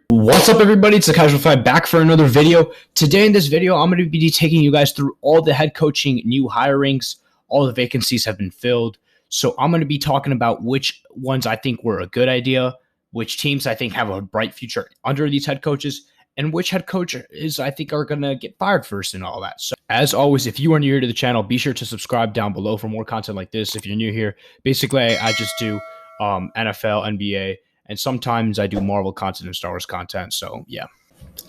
What's up, everybody? It's the Casual Five back for another video. Today in this video, I'm going to be taking you guys through all the head coaching new hirings. All the vacancies have been filled. So I'm going to be talking about which ones I think were a good idea, which teams I think have a bright future under these head coaches, and which head coaches I think are going to get fired first and all that. So as always, if you are new to the channel, be sure to subscribe down below for more content like this. If you're new here, basically I just do NFL, NBA, and sometimes I do Marvel content and Star Wars content. So yeah.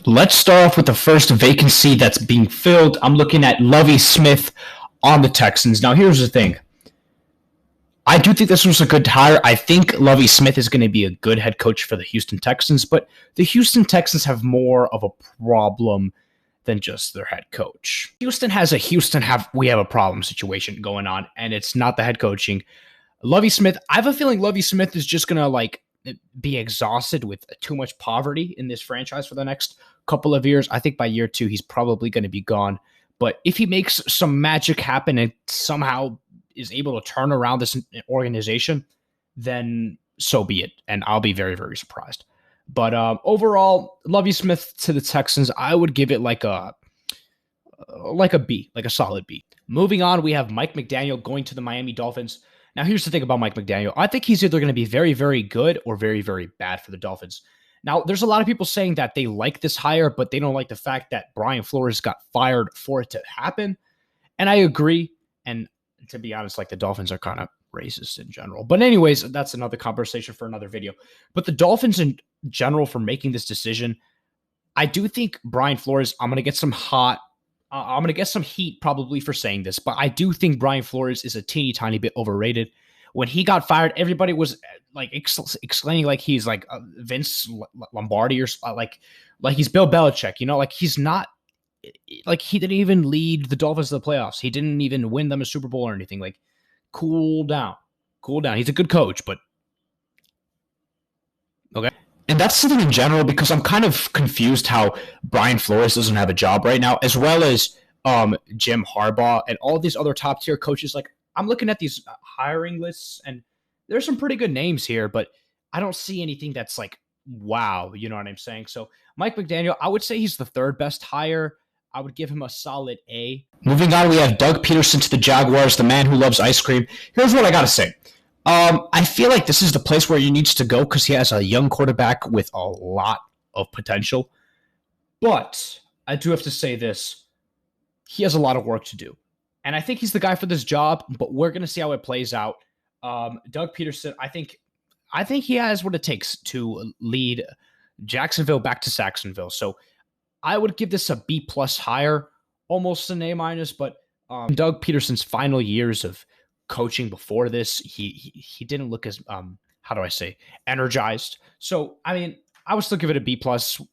Let's start off with the first vacancy that's being filled. I'm looking at Lovie Smith on the Texans. Now here's the thing. I do think this was a good hire. I think Lovie Smith is going to be a good head coach for the Houston Texans, but the Houston Texans have more of a problem than just their head coach. We have a problem situation going on, and it's not the head coaching. Lovie Smith, I have a feeling Lovie Smith is just going to be exhausted with too much poverty in this franchise for the next couple of years. I think by year 2, he's probably going to be gone. But if he makes some magic happen and somehow is able to turn around this organization, then so be it. And I'll be very, very surprised. But overall, Lovie Smith to the Texans, I would give it like a B, like a solid B. Moving on, we have Mike McDaniel going to the Miami Dolphins. Now, here's the thing about Mike McDaniel. I think he's either going to be very, very good or very, very bad for the Dolphins. Now, there's a lot of people saying that they like this hire, but they don't like the fact that Brian Flores got fired for it to happen. And I agree. And to be honest, the Dolphins are kind of racist in general. But anyways, that's another conversation for another video. But the Dolphins in general for making this decision, I do think Brian Flores, I'm going to get some heat probably for saying this, but I do think Brian Flores is a teeny tiny bit overrated. When he got fired, everybody was exclaiming like he's like Vince Lombardi or like he's Bill Belichick, he's not, he didn't even lead the Dolphins to the playoffs. He didn't even win them a Super Bowl or anything. Cool down. He's a good coach, but okay. And that's something in general, because I'm kind of confused how Brian Flores doesn't have a job right now, as well as Jim Harbaugh and all these other top tier coaches. I'm looking at these hiring lists, and there's some pretty good names here, but I don't see anything that's wow, you know what I'm saying? So Mike McDaniel, I would say he's the third best hire. I would give him a solid A. Moving on, we have Doug Peterson to the Jaguars, the man who loves ice cream. Here's what I got to say. I feel like this is the place where he needs to go because he has a young quarterback with a lot of potential. But I do have to say this. He has a lot of work to do. And I think he's the guy for this job, but we're going to see how it plays out. Doug Peterson, I think he has what it takes to lead Jacksonville back to Saxonville. So I would give this a B+ higher, almost an A-, but Doug Peterson's final years of coaching before this, he didn't look as energized. So I would still give it a B+.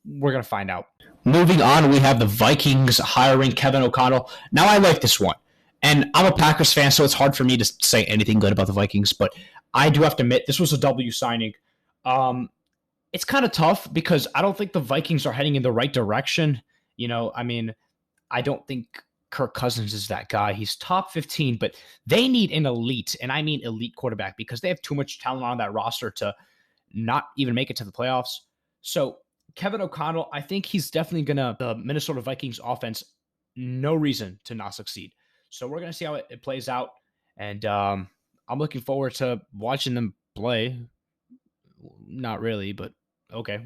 We're gonna find out. Moving on, we have the Vikings hiring Kevin O'Connell. Now I like this one, and I'm a Packers fan, so it's hard for me to say anything good about the Vikings, but I do have to admit this was a W signing. It's kind of tough because I don't think the Vikings are heading in the right direction. I don't think Kirk Cousins is that guy. He's top 15, but they need an elite, and I mean elite quarterback, because they have too much talent on that roster to not even make it to the playoffs. So Kevin O'Connell, I think he's definitely the Minnesota Vikings offense, no reason to not succeed. So we're going to see how it plays out. And I'm looking forward to watching them play. Not really, but okay,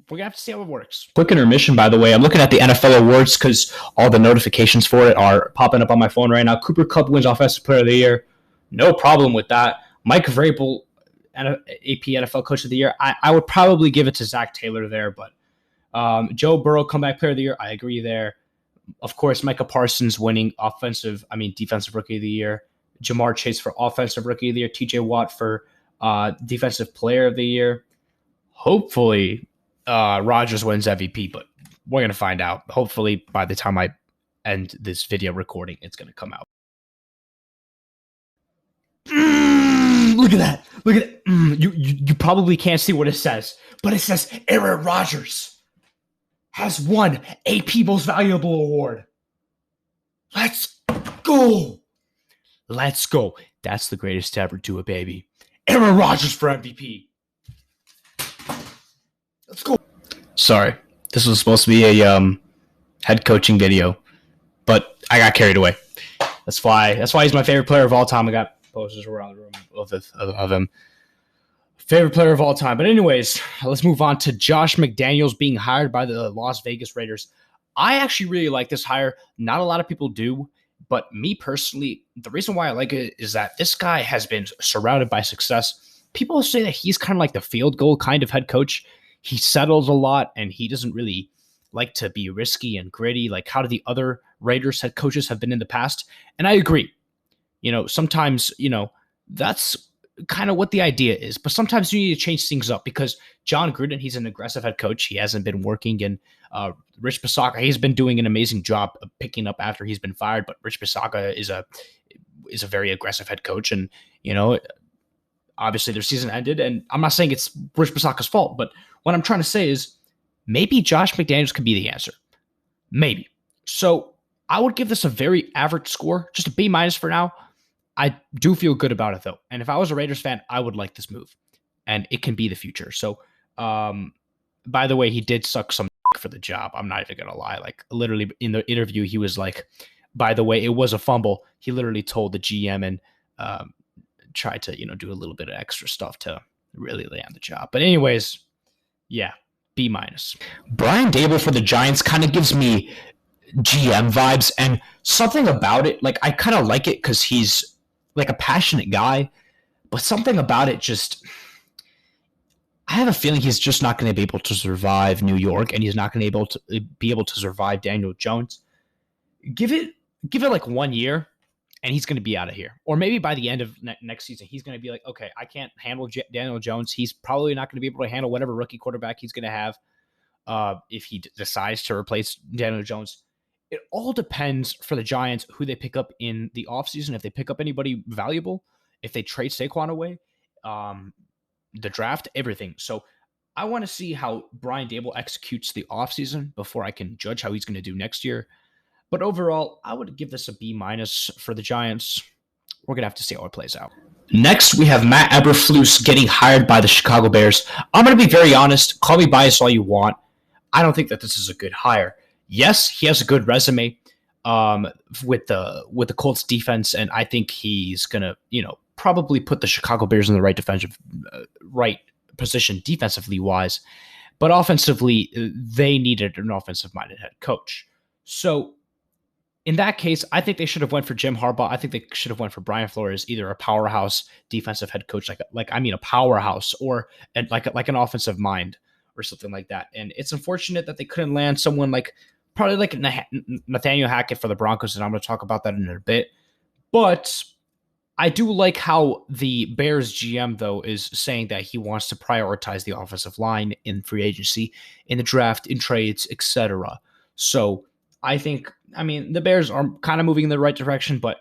we're going to have to see how it works. Quick intermission, by the way. I'm looking at the NFL awards because all the notifications for it are popping up on my phone right now. Cooper Kupp wins Offensive Player of the Year. No problem with that. Mike Vrabel, AP NFL Coach of the Year. I would probably give it to Zach Taylor there, but Joe Burrow, Comeback Player of the Year. I agree there. Of course, Micah Parsons winning Defensive Rookie of the Year. Jamar Chase for Offensive Rookie of the Year. TJ Watt for Defensive Player of the Year. Hopefully, Rodgers wins MVP, but we're going to find out. Hopefully, by the time I end this video recording, it's going to come out. Look at that. Look at it. You probably can't see what it says, but it says Aaron Rodgers has won AP Most Valuable Award. Let's go. Let's go. That's the greatest to ever do it, baby. Aaron Rodgers for MVP. Let's go. Sorry, this was supposed to be a head coaching video, but I got carried away. That's why he's my favorite player of all time. I got posters around the room of him. Favorite player of all time. But anyways, let's move on to Josh McDaniels being hired by the Las Vegas Raiders. I actually really like this hire. Not a lot of people do, but me personally, the reason why I like it is that this guy has been surrounded by success. People say that he's kind of like the field goal kind of head coach. He settles a lot, and he doesn't really like to be risky and gritty like how the other Raiders head coaches have been in the past. And I agree. Sometimes, that's kind of what the idea is. But sometimes you need to change things up because John Gruden, he's an aggressive head coach. He hasn't been working. And Rich Bisaccia, he's been doing an amazing job of picking up after he's been fired. But Rich Bisaccia is a very aggressive head coach. And, obviously their season ended. And I'm not saying it's Rich Bisacca's fault. But what I'm trying to say is maybe Josh McDaniels could be the answer. Maybe. So I would give this a very average score, just a B- for now. I do feel good about it, though. And if I was a Raiders fan, I would like this move. And it can be the future. So, by the way, he did suck some for the job. I'm not even going to lie. Like, literally in the interview, he was like, by the way, it was a fumble. He literally told the GM and tried to, do a little bit of extra stuff to really land the job. But anyways, yeah, B-. Brian Daboll for the Giants kind of gives me GM vibes, and something about it, like, I kind of like it because he's like a passionate guy, but something about it just, I have a feeling he's just not going to be able to survive New York, and he's not going to be able to survive Daniel Jones. Give it like 1 year, and he's going to be out of here. Or maybe by the end of next season, he's going to be like, okay, I can't handle Daniel Jones. He's probably not going to be able to handle whatever rookie quarterback he's going to have if he decides to replace Daniel Jones. It all depends for the Giants who they pick up in the offseason. If they pick up anybody valuable, if they trade Saquon away, the draft, everything. So I want to see how Brian Daboll executes the offseason before I can judge how he's going to do next year. But overall, I would give this a B- for the Giants. We're going to have to see how it plays out. Next, we have Matt Eberflus getting hired by the Chicago Bears. I'm going to be very honest. Call me biased all you want. I don't think that this is a good hire. Yes, he has a good resume with the Colts defense, and I think he's gonna, probably put the Chicago Bears in the right position defensively wise. But offensively, they needed an offensive-minded head coach. So in that case, I think they should have went for Jim Harbaugh. I think they should have went for Brian Flores, either a powerhouse defensive head coach, a powerhouse, or like an offensive mind or something like that. And it's unfortunate that they couldn't land someone probably like Nathaniel Hackett for the Broncos, and I'm going to talk about that in a bit. But I do like how the Bears GM, though, is saying that he wants to prioritize the offensive line in free agency, in the draft, in trades, etc. So I think, the Bears are kind of moving in the right direction, but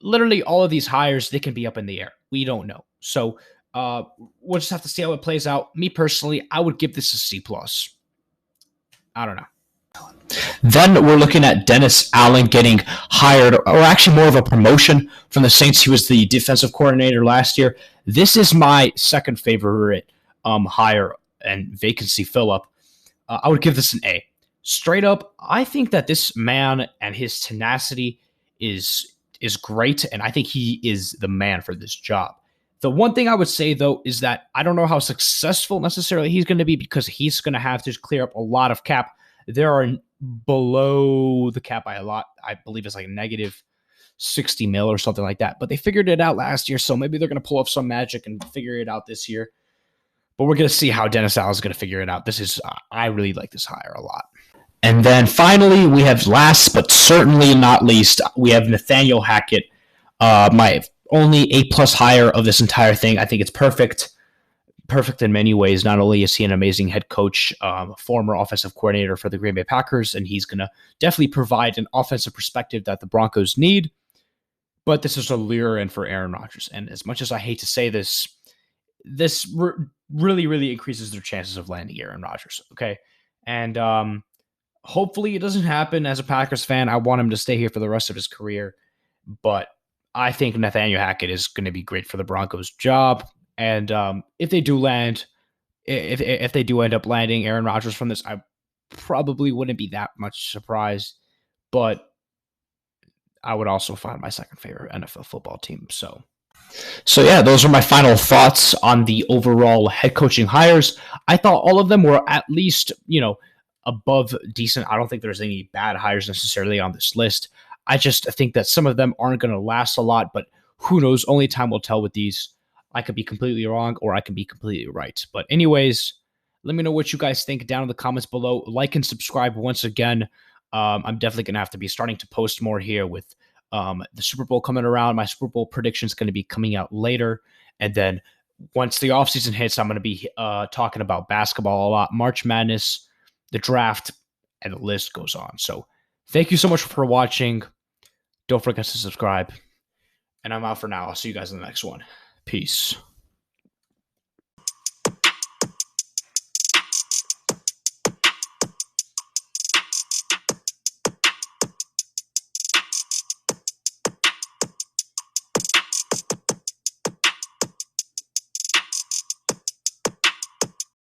literally all of these hires, they can be up in the air. We don't know. So we'll just have to see how it plays out. Me personally, I would give this a C+. I don't know. Then we're looking at Dennis Allen getting hired, or actually more of a promotion from the Saints. He was the defensive coordinator last year. This is my second favorite hire and vacancy fill-up. I would give this an A. Straight up, I think that this man and his tenacity is great, and I think he is the man for this job. The one thing I would say, though, is that I don't know how successful necessarily he's going to be because he's going to have to clear up a lot of cap. There are below the cap by a lot. I believe it's like negative 60 mil or something like that. But they figured it out last year, so maybe they're going to pull off some magic and figure it out this year. But we're going to see how Dennis Allen is going to figure it out. I really like this hire a lot. And then finally, we have last but certainly not least, we have Nathaniel Hackett, my only A+ hire of this entire thing. I think it's perfect in many ways. Not only is he an amazing head coach, former offensive coordinator for the Green Bay Packers, and he's going to definitely provide an offensive perspective that the Broncos need, but this is a lure in for Aaron Rodgers. And as much as I hate to say this really, really increases their chances of landing Aaron Rodgers, okay? And hopefully it doesn't happen. As a Packers fan, I want him to stay here for the rest of his career, but I think Nathaniel Hackett is going to be great for the Broncos job. And if they do land, if they do end up landing Aaron Rodgers from this, I probably wouldn't be that much surprised. But I would also find my second favorite NFL football team. So yeah, those are my final thoughts on the overall head coaching hires. I thought all of them were at least, above decent. I don't think there's any bad hires necessarily on this list. I just think that some of them aren't going to last a lot, but who knows? Only time will tell with these. I could be completely wrong or I could be completely right. But anyways, let me know what you guys think down in the comments below. Like and subscribe once again. I'm definitely going to have to be starting to post more here with the Super Bowl coming around. My Super Bowl prediction is going to be coming out later. And then once the offseason hits, I'm going to be talking about basketball a lot, March Madness, the draft, and the list goes on. So thank you so much for watching. Don't forget to subscribe. And I'm out for now. I'll see you guys in the next one. Peace.